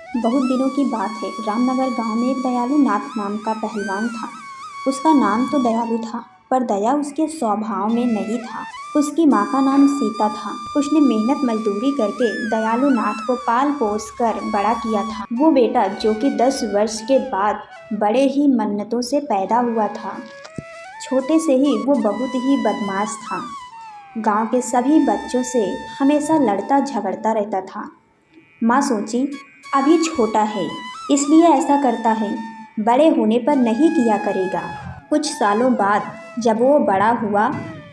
बहुत दिनों की बात है। रामनगर गांव में एक दयालु नाथ नाम का पहलवान था। उसका नाम तो दयालु था, पर दया उसके स्वभाव में नहीं था। उसकी माँ का नाम सीता था। उसने मेहनत मजदूरी करके दयालु नाथ को पाल पोस कर बड़ा किया था। वो बेटा जो कि 10 वर्ष के बाद बड़े ही मन्नतों से पैदा हुआ था। छोटे से ही वो बहुत ही बदमाश था। गांव के सभी बच्चों से हमेशा लड़ता झगड़ता रहता था। माँ सोची, अभी छोटा है इसलिए ऐसा करता है, बड़े होने पर नहीं किया करेगा। कुछ सालों बाद जब वो बड़ा हुआ,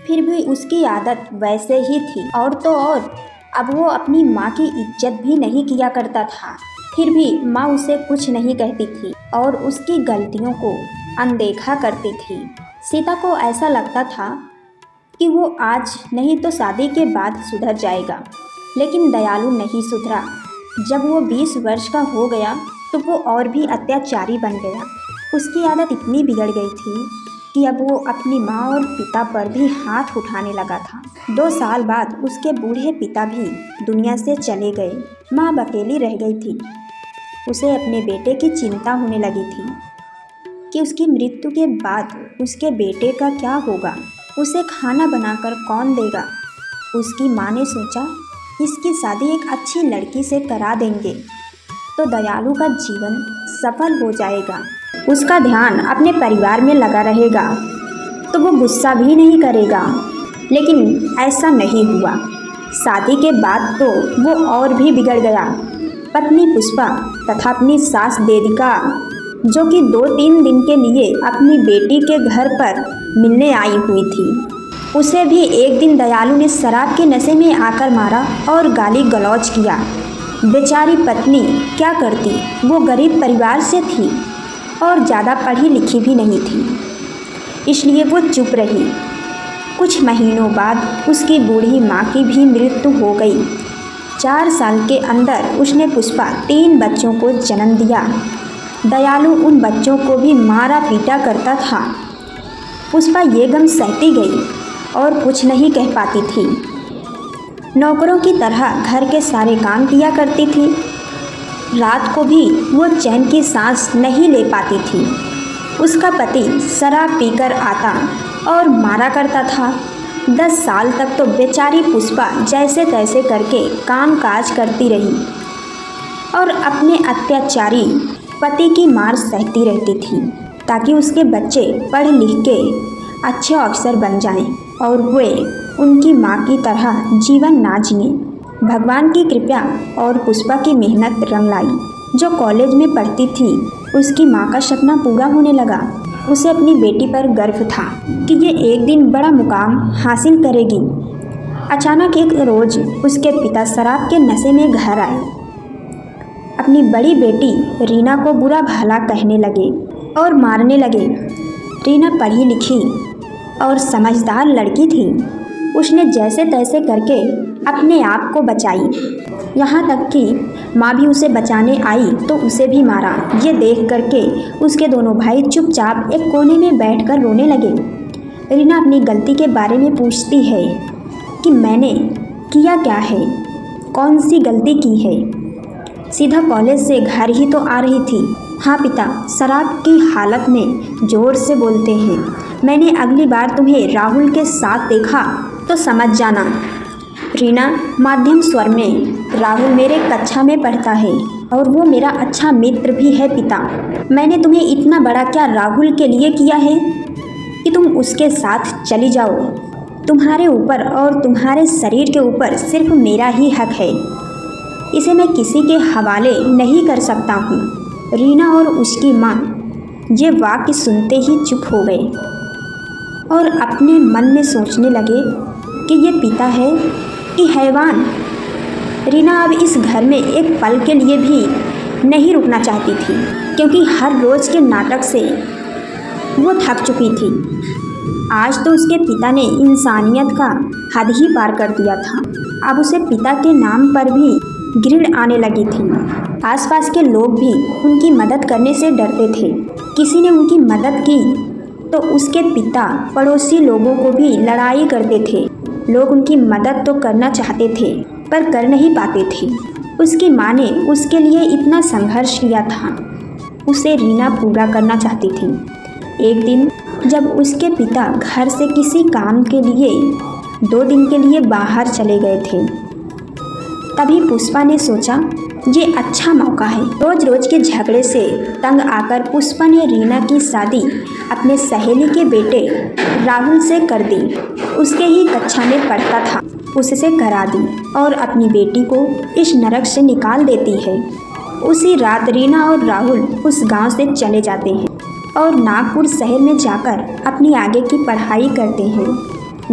फिर भी उसकी आदत वैसे ही थी। और तो और अब वो अपनी माँ की इज्जत भी नहीं किया करता था। फिर भी माँ उसे कुछ नहीं कहती थी और उसकी गलतियों को अनदेखा करती थी। सीता को ऐसा लगता था कि वो आज नहीं तो शादी के बाद सुधर जाएगा, लेकिन दयालु नहीं सुधरा। जब वो 20 वर्ष का हो गया तो वो और भी अत्याचारी बन गया। उसकी आदत इतनी बिगड़ गई थी कि अब वो अपनी माँ और पिता पर भी हाथ उठाने लगा था। 2 साल बाद उसके बूढ़े पिता भी दुनिया से चले गए। माँ अब अकेली रह गई थी। उसे अपने बेटे की चिंता होने लगी थी कि उसकी मृत्यु के बाद उसके बेटे का क्या होगा, उसे खाना बनाकर कौन देगा। उसकी माँ ने सोचा, इसकी शादी एक अच्छी लड़की से करा देंगे तो दयालु का जीवन सफल हो जाएगा। उसका ध्यान अपने परिवार में लगा रहेगा तो वो गुस्सा भी नहीं करेगा। लेकिन ऐसा नहीं हुआ। शादी के बाद तो वो और भी बिगड़ गया। पत्नी पुष्पा तथा अपनी सास देविका, जो कि 2-3 दिन के लिए अपनी बेटी के घर पर मिलने आई हुई थी, उसे भी एक दिन दयालु ने शराब के नशे में आकर मारा और गाली गलौज किया। बेचारी पत्नी क्या करती, वो गरीब परिवार से थी और ज़्यादा पढ़ी लिखी भी नहीं थी, इसलिए वो चुप रही। कुछ महीनों बाद उसकी बूढ़ी माँ की भी मृत्यु हो गई। 4 साल के अंदर उसने पुष्पा 3 बच्चों को जन्म दिया। दयालु उन बच्चों को भी मारा पीटा करता था। पुष्पा ये गम सहती गई और कुछ नहीं कह पाती थी। नौकरों की तरह घर के सारे काम किया करती थी। रात को भी वो चैन की सांस नहीं ले पाती थी। उसका पति शराब पीकर आता और मारा करता था। 10 साल तक तो बेचारी पुष्पा जैसे तैसे करके काम काज करती रही और अपने अत्याचारी पति की मार सहती रहती थी, ताकि उसके बच्चे पढ़ लिख के अच्छे अफसर बन जाएं और वे उनकी माँ की तरह जीवन ना जिए। भगवान की कृपा और पुष्पा की मेहनत रंग लाई। जो कॉलेज में पढ़ती थी, उसकी माँ का सपना पूरा होने लगा। उसे अपनी बेटी पर गर्व था कि ये एक दिन बड़ा मुकाम हासिल करेगी। अचानक एक रोज़ उसके पिता शराब के नशे में घर आए। अपनी बड़ी बेटी रीना को बुरा भला कहने लगे और मारने लगे। रीना पढ़ी लिखी और समझदार लड़की थी। उसने जैसे तैसे करके अपने आप को बचाई। यहाँ तक कि माँ भी उसे बचाने आई तो उसे भी मारा। ये देख करके उसके दोनों भाई चुपचाप एक कोने में बैठकर रोने लगे। रीना अपनी गलती के बारे में पूछती है कि मैंने किया क्या है, कौन सी गलती की है। सीधा कॉलेज से घर ही तो आ रही थी। हाँ पिता शराब की हालत में ज़ोर से बोलते हैं। मैंने अगली बार तुम्हें राहुल के साथ देखा तो समझ जाना। रीना माध्यम स्वर में, राहुल मेरे कक्षा में पढ़ता है और वो मेरा अच्छा मित्र भी है पिता। मैंने तुम्हें इतना बड़ा क्या राहुल के लिए किया है कि तुम उसके साथ चली जाओ। तुम्हारे ऊपर और तुम्हारे शरीर के ऊपर सिर्फ मेरा ही हक है, इसे मैं किसी के हवाले नहीं कर सकता हूँ। रीना और उसकी माँ ये वाक्य सुनते ही चुप हो गए और अपने मन में सोचने लगे कि ये पिता है कि हैवान। रीना अब इस घर में एक पल के लिए भी नहीं रुकना चाहती थी, क्योंकि हर रोज़ के नाटक से वो थक चुकी थी। आज तो उसके पिता ने इंसानियत का हद ही पार कर दिया था। अब उसे पिता के नाम पर भी घृण आने लगी थी। आसपास के लोग भी उनकी मदद करने से डरते थे। किसी ने उनकी मदद की तो उसके पिता पड़ोसी लोगों को भी लड़ाई करते थे। लोग उनकी मदद तो करना चाहते थे पर कर नहीं पाते थे। उसकी माँ ने उसके लिए इतना संघर्ष किया था, उसे रीना पूरा करना चाहती थी। एक दिन जब उसके पिता घर से किसी काम के लिए 2 दिन के लिए बाहर चले गए थे, तभी पुष्पा ने सोचा ये अच्छा मौका है। रोज रोज के झगड़े से तंग आकर पुष्पा ने रीना की शादी अपने सहेली के बेटे राहुल से कर दी। उसके ही कक्षा में पढ़ता था, उससे करा दी और अपनी बेटी को इस नरक से निकाल देती है। उसी रात रीना और राहुल उस गांव से चले जाते हैं और नागपुर शहर में जाकर अपनी आगे की पढ़ाई करते हैं।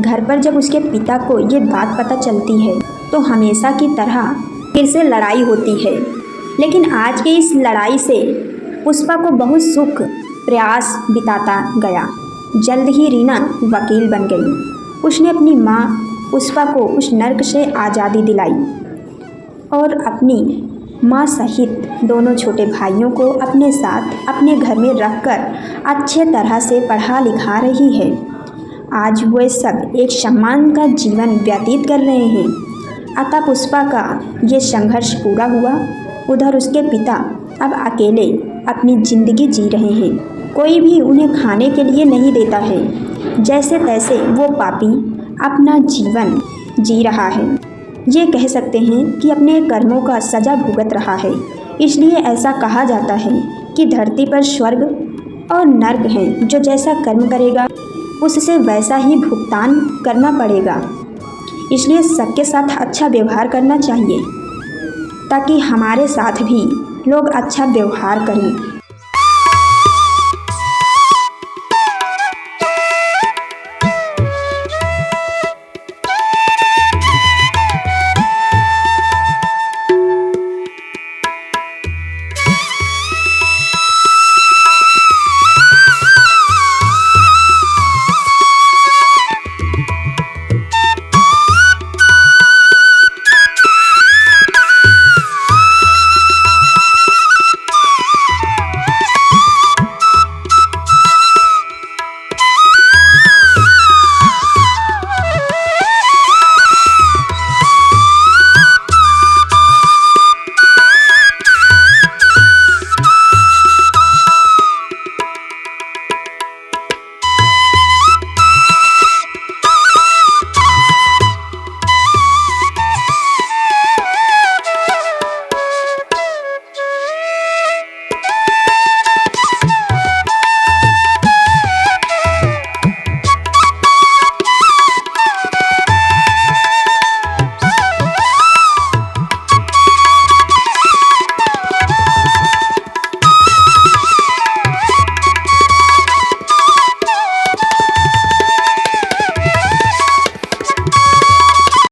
घर पर जब उसके पिता को ये बात पता चलती है तो हमेशा की तरह फिर से लड़ाई होती है। लेकिन आज की इस लड़ाई से पुष्पा को बहुत सुख प्रयास बिताता गया। जल्द ही रीना वकील बन गई। उसने अपनी माँ पुष्पा को उस नर्क से आज़ादी दिलाई और अपनी माँ सहित दोनों छोटे भाइयों को अपने साथ अपने घर में रखकर अच्छे तरह से पढ़ा लिखा रही है। आज वे सब एक सम्मान का जीवन व्यतीत कर रहे हैं। अतः पुष्पा का ये संघर्ष पूरा हुआ। उधर उसके पिता अब अकेले अपनी ज़िंदगी जी रहे हैं। कोई भी उन्हें खाने के लिए नहीं देता है। जैसे तैसे वो पापी अपना जीवन जी रहा है। ये कह सकते हैं कि अपने कर्मों का सज़ा भुगत रहा है। इसलिए ऐसा कहा जाता है कि धरती पर स्वर्ग और नर्क हैं। जो जैसा कर्म करेगा उससे वैसा ही भुगतान करना पड़ेगा। इसलिए सबके साथ अच्छा व्यवहार करना चाहिए ताकि हमारे साथ भी लोग अच्छा व्यवहार करें।